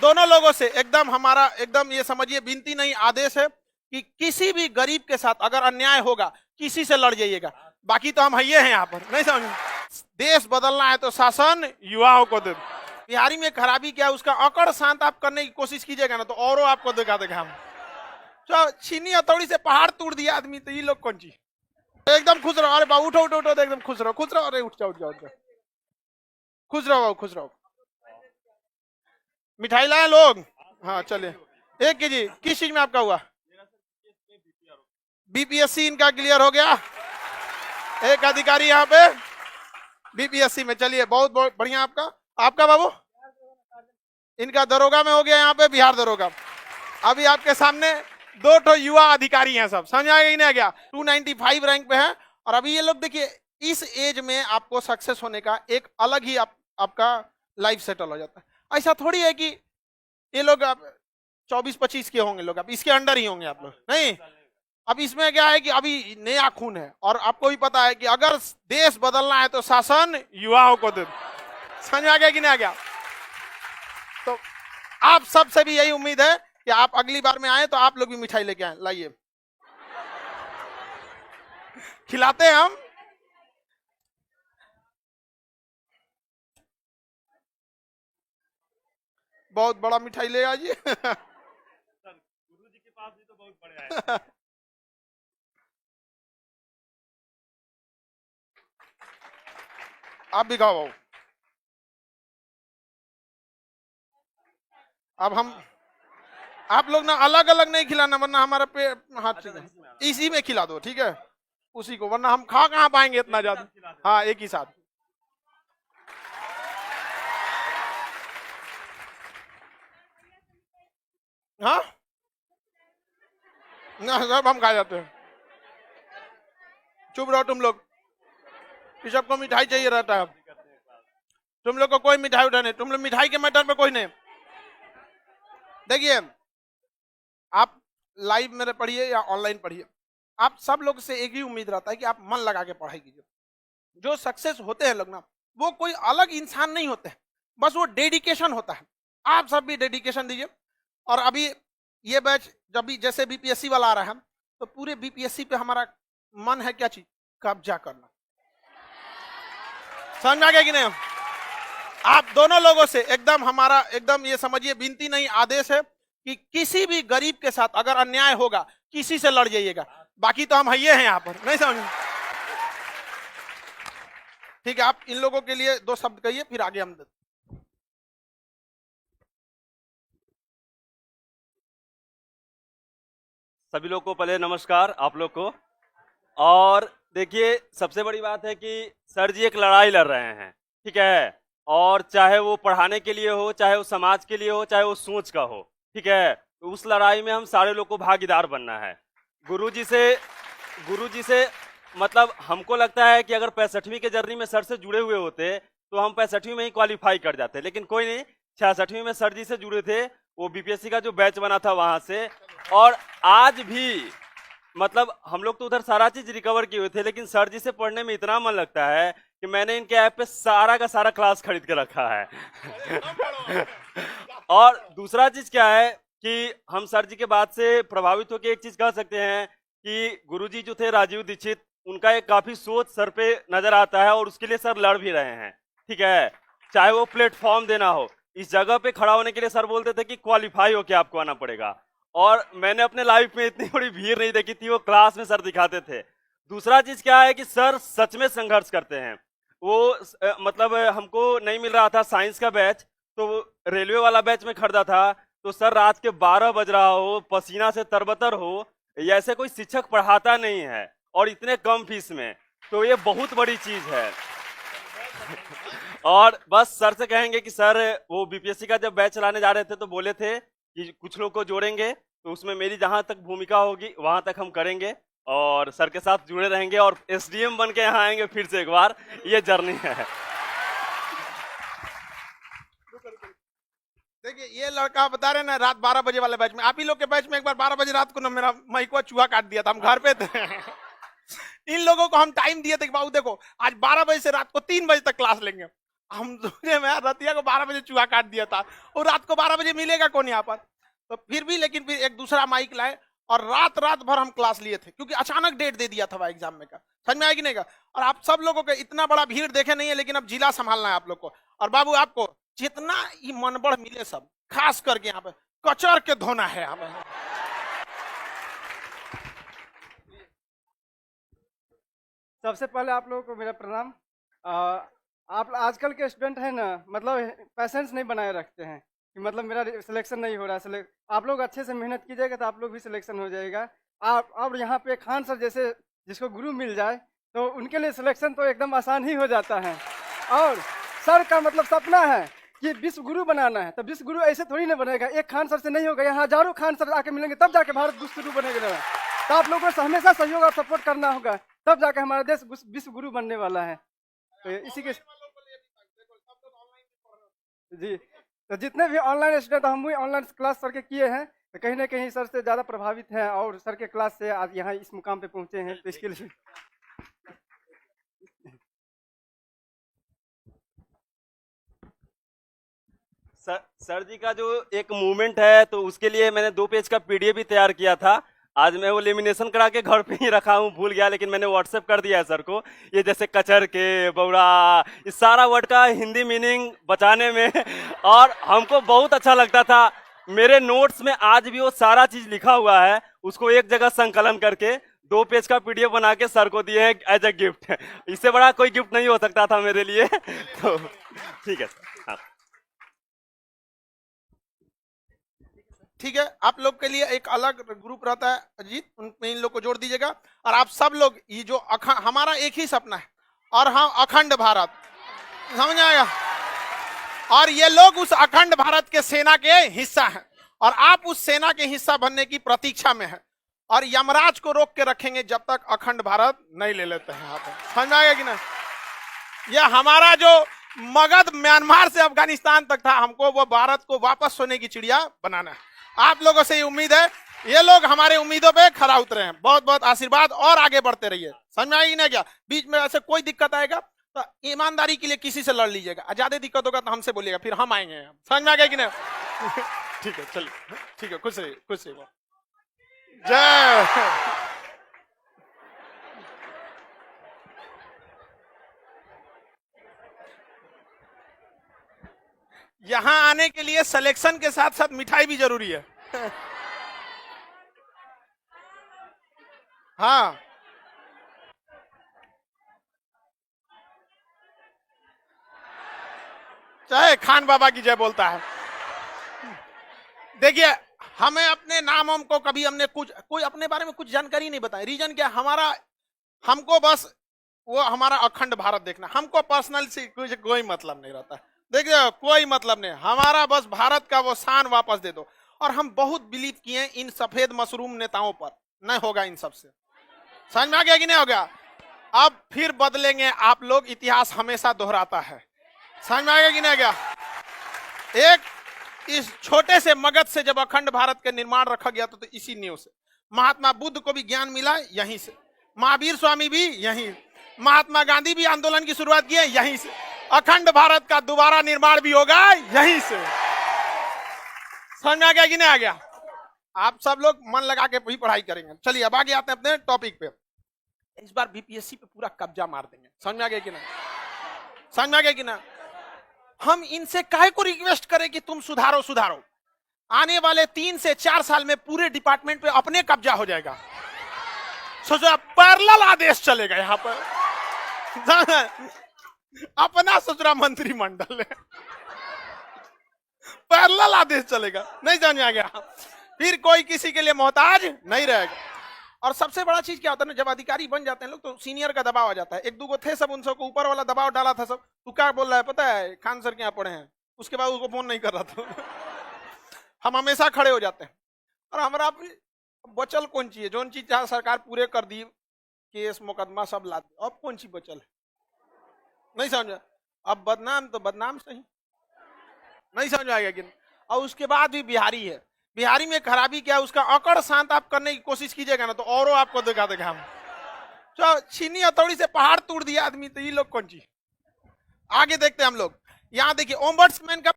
दोनों लोगों से एकदम हमारा एकदम ये समझिए विनती नहीं आदेश है कि किसी भी गरीब के साथ अगर अन्याय होगा किसी से लड़ जाइएगा, बाकी तो हम है यहाँ पर, नहीं समझ। देश बदलना है तो शासन युवाओं को दे। बिहारी में खराबी क्या है उसका अकड़ शांत आप करने की कोशिश कीजिएगा ना तो औरों आपको दिखा देगा। हम तो छीनी हथौड़ी से पहाड़ तोड़ दिया आदमी, तो ये लोग कौन चीज। एकदम खुश रहो, अरे बाबू उठो उठो उठो, एकदम खुश रहो खुश रहो, अरे उठ जाओ उठ जाओ उठ जाओ, खुश रहो बाबू खुश रहो। मिठाई लाए लोग, हाँ चलिए। एक कीजिए, किस चीज में आपका हुआ? बीपीएससी इनका क्लियर हो गया। एक अधिकारी यहाँ पे बीपीएससी में, चलिए बहुत बहुत बढ़िया। आपका आपका बाबू इनका दरोगा में हो गया, यहाँ पे बिहार दरोगा। अभी आपके सामने दो ठो युवा अधिकारी हैं, सब समझ आएगा ही नहीं गया। 295 रैंक पे हैं। और अभी ये लोग देखिए इस एज में आपको सक्सेस होने का एक अलग ही आपका लाइफ सेटल हो जाता है। ऐसा थोड़ी है कि ये लोग 24-25 के होंगे लोग, अब इसके अंडर ही होंगे आप लोग, नहीं। अब इसमें क्या है कि अभी नया खून है और आपको भी पता है कि अगर देश बदलना है तो शासन युवाओं को दे। समझ आ गया कि नहीं आ गया? तो आप सबसे भी यही उम्मीद है कि आप अगली बार में आए तो आप लोग भी मिठाई लेके आए, लाइए खिलाते हैं हम। बहुत बड़ा मिठाई ले आइए। गुरु जी के पास भी तो बहुत बड़े आए। आप भी खाओ। अब हम आप लोग ना अलग अलग नहीं खिलाना, वरना हमारा पेट हाथ इसी में खिला दो, ठीक है उसी को, वरना हम खा कहाँ पाएंगे इतना ज्यादा। हाँ एक ही साथ। हाँ ना सब हम खा जाते हैं। चुप रहो तुम लोग, इस सबको मिठाई चाहिए रहता है। तुम लोग को कोई मिठाई उठा नहीं, तुम लोग मिठाई के मैटर पे कोई नहीं। देखिए आप लाइव मेरे पढ़िए या ऑनलाइन पढ़िए, आप सब लोग से एक ही उम्मीद रहता है कि आप मन लगा के पढ़ाई कीजिए। जो सक्सेस होते हैं लोग ना, वो कोई अलग इंसान नहीं होते हैं, बस वो डेडिकेशन होता है। आप सब भी डेडिकेशन दीजिए। और अभी ये बैच जब भी जैसे बीपीएससी वाला आ रहा है, तो पूरे बीपीएससी पे हमारा मन है क्या चीज, कब्जा करना। समझ में आ गया कि नहीं? आप दोनों लोगों से एकदम हमारा एकदम ये समझिए विनती नहीं आदेश है कि किसी भी गरीब के साथ अगर अन्याय होगा किसी से लड़ जाइएगा, बाकी तो हम है यहाँ पर, नहीं समझ। ठीक है, आप इन लोगों के लिए दो शब्द कहिए, फिर आगे हम देते। सभी लोग को पहले नमस्कार आप लोग को। और देखिए सबसे बड़ी बात है कि सर जी एक लड़ाई लड़ रहे हैं, ठीक है। और चाहे वो पढ़ाने के लिए हो, चाहे वो समाज के लिए हो, चाहे वो सोच का हो, ठीक है। तो उस लड़ाई में हम सारे लोग को भागीदार बनना है। गुरुजी से मतलब हमको लगता है कि अगर 65वीं के जर्नी में सर से जुड़े हुए होते तो हम 65वीं में ही क्वालिफाई कर जाते, लेकिन कोई नहीं। 66वीं में सर जी से जुड़े थे, वो बीपीएससी का जो बैच बना था वहां से। और आज भी मतलब हम लोग तो उधर सारा चीज रिकवर किए हुए थे, लेकिन सर जी से पढ़ने में इतना मन लगता है कि मैंने इनके ऐप पे सारा का सारा क्लास खरीद के रखा है। और दूसरा चीज क्या है कि हम सर जी के बात से प्रभावित होकर एक चीज कह सकते हैं कि गुरुजी जो थे राजीव दीक्षित, उनका एक काफी सोच सर पे नजर आता है और उसके लिए सर लड़ भी रहे हैं, ठीक है। चाहे वो प्लेटफॉर्म देना हो, इस जगह पे खड़ा होने के लिए सर बोलते थे कि क्वालिफाई होके आपको आना पड़ेगा। और मैंने अपने लाइफ में इतनी बड़ी भीड़ नहीं देखी थी, वो क्लास में सर दिखाते थे। दूसरा चीज क्या है कि सर सच में संघर्ष करते हैं। वो मतलब हमको नहीं मिल रहा था साइंस का बैच, तो रेलवे वाला बैच में खरीदा था, तो सर रात के 12 बज रहा हो, पसीना से तरबतर हो, ऐसे कोई शिक्षक पढ़ाता नहीं है और इतने कम फीस में, तो ये बहुत बड़ी चीज है। और बस सर से कहेंगे कि सर वो बीपीएससी का जब बैच चलाने जा रहे थे तो बोले थे कि कुछ लोग को जोड़ेंगे, तो उसमें मेरी जहां तक भूमिका होगी वहां तक हम करेंगे और सर के साथ जुड़े रहेंगे और एसडीएम बन के यहाँ आएंगे फिर से एक बार। ये जर्नी है। देखिए ये लड़का बता रहे ना रात 12 बजे वाले बैच में, आप ही लोग के बैच में एक बार 12 बजे रात को ना मेरा माइको चूहा काट दिया था, हम घर पे थे। इन लोगों को हम टाइम दिए थे कि बाबू देखो आज 12 बजे से रात को 3 बजे तक क्लास लेंगे। हम दूसरे में रतिया को 12 बजे चूहा काट दिया था, और रात को 12 बजे मिलेगा कौन यहाँ पर। तो फिर भी लेकिन फिर एक दूसरा माइक लाए और रात रात भर हम क्लास लिए थे, क्योंकि अचानक डेट दे दिया था एग्जाम में का। समझ में आया कि नहीं का। और आप सब लोगों को इतना बड़ा भीड़ देखे नहीं है, लेकिन अब जिला संभालना है आप लोग को। और बाबू आपको जितना ही मनबढ़ मिले सब, खास करके यहाँ पे कचर के धोना है यहाँ पे। सबसे पहले आप लोगों को मेरा प्रणाम। आप आजकल के स्टूडेंट हैं ना, मतलब पैसेंस नहीं बनाए रखते हैं कि मतलब मेरा सिलेक्शन नहीं हो रहा है। आप लोग अच्छे से मेहनत कीजिएगा तो आप लोग भी सिलेक्शन हो जाएगा। आप अब यहाँ पे खान सर जैसे जिसको गुरु मिल जाए तो उनके लिए सिलेक्शन तो एकदम आसान ही हो जाता है। और सर का मतलब सपना है कि विश्व गुरु बनाना है, तो विश्व गुरु ऐसे थोड़ी ना बनेगा, एक खान सर से नहीं होगा। यहाँ हजारों खान सर आके मिलेंगे तब जाके भारत विश्व गुरु बनेगा। तो आप लोगों को हमेशा सहयोग और सपोर्ट करना होगा, तब जाके हमारा देश विश्व गुरु बनने वाला है। तो इसी के जी, तो जितने भी ऑनलाइन स्टूडेंट हम भी ऑनलाइन क्लास सर के किए हैं, तो कहीं ना कहीं सर से ज़्यादा प्रभावित हैं और सर के क्लास से आज यहाँ इस मुकाम पे पहुँचे हैं। तो इसके लिए सर जी का जो एक मूवमेंट है, तो उसके लिए मैंने 2 पेज का पीडीएफ भी तैयार किया था। आज मैं वो लेमिनेशन करा के घर पे ही रखा हूँ, भूल गया, लेकिन मैंने व्हाट्सएप कर दिया है सर को। ये जैसे कचर के, बौड़ा, इस सारा वर्ड का हिंदी मीनिंग बचाने में और हमको बहुत अच्छा लगता था। मेरे नोट्स में आज भी वो सारा चीज लिखा हुआ है, उसको एक जगह संकलन करके 2 पेज का पीडीएफ बना के सर को दिए हैं एज ए गिफ्ट। इससे बड़ा कोई गिफ्ट नहीं हो सकता था मेरे लिए। तो ठीक है सर। हाँ। ठीक है, आप लोग के लिए एक अलग ग्रुप रहता है अजीत, उनमें इन लोग को जोड़ दीजिएगा। और आप सब लोग ये जो हमारा एक ही सपना है, और हम अखंड भारत, समझ आएगा। और ये लोग उस अखंड भारत के सेना के हिस्सा हैं, और आप उस सेना के हिस्सा बनने की प्रतीक्षा में है। और यमराज को रोक के रखेंगे जब तक अखंड भारत नहीं ले लेते हैं। आप समझ आएगा कि नहीं। यह हमारा जो मगध म्यांमार से अफगानिस्तान तक था, हमको वो भारत को वापस सोने की चिड़िया बनाना है। आप लोगों से ये उम्मीद है, ये लोग हमारे उम्मीदों पे खरा उतरे हैं। बहुत बहुत आशीर्वाद और आगे बढ़ते रहिए। समझ में आई ना क्या। बीच में ऐसे कोई दिक्कत आएगा तो ईमानदारी के लिए किसी से लड़ लीजिएगा, ज्यादा दिक्कत होगा तो हमसे बोलिएगा, फिर हम आएंगे। समझ में आ गया कि नहीं। ठीक है, चलिए, ठीक है, खुश रहिए, खुश रहिए। जय। यहां आने के लिए सिलेक्शन के साथ साथ मिठाई भी जरूरी है। हाँ, चाहे खान बाबा की जय बोलता है। देखिए, हमें अपने नाम को कभी हमने कोई अपने बारे में कुछ जानकारी नहीं बताई। रीजन क्या, हमको बस वो हमारा अखंड भारत देखना, हमको पर्सनल से कोई मतलब नहीं रहता। देखिए, कोई मतलब नहीं, हमारा बस भारत का वो शान वापस दे दो। और हम बहुत बिलीव किए इन सफेद मशरूम नेताओं पर, नहीं होगा इन सबसे। समझ में आ गया कि नहीं हो गया। अब फिर बदलेंगे आप लोग, इतिहास हमेशा दोहराता है। समझ में आ गया कि नहीं आ गया। एक इस छोटे से मगध से जब अखंड भारत का निर्माण रखा गया तो इसी नींव से। महात्मा बुद्ध को भी ज्ञान मिला यहीं से, महावीर स्वामी भी यहीं, महात्मा गांधी भी आंदोलन की शुरुआत की है यहीं से, अखंड भारत का दोबारा निर्माण भी होगा यहीं से। समझ में आ गया कि नहीं आ गया। आप सब लोग मन लगा के भी पढ़ाई करेंगे। चलिए अब आगे आते हैं अपने टॉपिक पे। इस बार बीपीएससी पे पूरा कब्जा मार देंगे। समझ में आ गया कि नहीं, समझ में आ गया कि ना। हम इनसे काहे को रिक्वेस्ट करें कि तुम सुधारो सुधारो। आने वाले 3 से 4 साल में पूरे डिपार्टमेंट पे अपने कब्जा हो जाएगा। सोचो, पैरेलल आदेश चलेगा यहाँ पर। अपना ससुरा मंत्रिमंडल है, पैरेलल आदेश चलेगा। नहीं समझ में आ गया। फिर कोई किसी के लिए मोहताज नहीं रहेगा। और सबसे बड़ा चीज क्या होता है ना, जब अधिकारी बन जाते हैं लोग तो सीनियर का दबाव आ जाता है। 1-2 थे सब, उन सबको ऊपर वाला दबाव डाला था। सब तू क्या बोल रहा है पता है, खान सर के यहाँ पढ़े हैं। उसके बाद उसको फोन नहीं कर रहा था। हम हमेशा खड़े हो जाते हैं। और हमारा बचल कौन चीज है, जो चीज सरकार पूरे कर दी, केस मुकदमा सब ला दी, अब कौन चीज बचल है। नहीं समझा। अब बदनाम तो बदनाम सही, नहीं समझ आएगा कि नहीं। और उसके बाद भी बिहारी है। बिहारी में खराबी क्या है, उसका अकड़ शांत आप करने की कोशिश कीजिएगा ना तो औरों आपको दिखा देगा। हम तो छीनी हथौड़ी से पहाड़ तोड़ दिया आदमी, तो ये लोग कौन चीज। आगे देखते हैं हम लोग। यहाँ देखिए ओम्बड्समैन का